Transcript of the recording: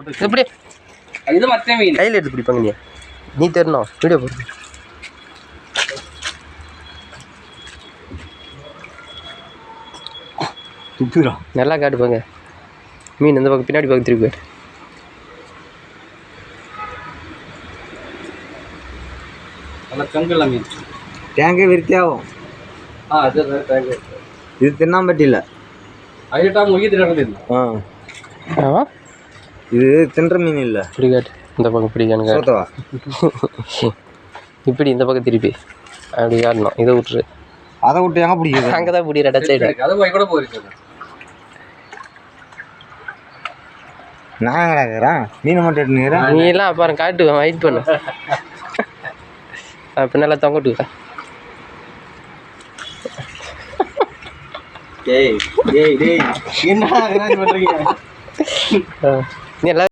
எப்படி இது மற்ற மீன் கையில் எடுத்து பிடிப்பாங்க நீ தெரியணும் வீடியோ போட்டு துப்புறோம் நல்லா காட்டுப்பாங்க மீன் இந்த பக்கம் பின்னாடி பக்கம் திருப்பி நல்லா கங்குள்ள மீன் டேங்கே விருத்தியாகும் இது தின்னாம்பட்டியில் ஐட்டாக முகி தின்னு ஆ இது தின்ற மீன் இல்லை பிடிக்காட்டு இந்த பக்கம் பிடிக்கானுங்க இப்படி இந்த பக்கம் திருப்பி அப்படி காட்டணும் இதை விட்டுரு அதை விட்டு எங்கே பிடிக்குது அங்கே தான் பிடிக்கிற டச் சைடு அதை போய் கூட போயிருக்கு நான் எங்கடா இருக்கிறேன் மீன் மட்டும் எடுத்துக்கிறேன் நீ எல்லாம் அப்புறம் காட்டுவேன் வெயிட் பண்ணு பின்னால தொங்கட்டு டேய் டேய் டேய் என்ன பண்ணுறீங்க நீ எல்லாம்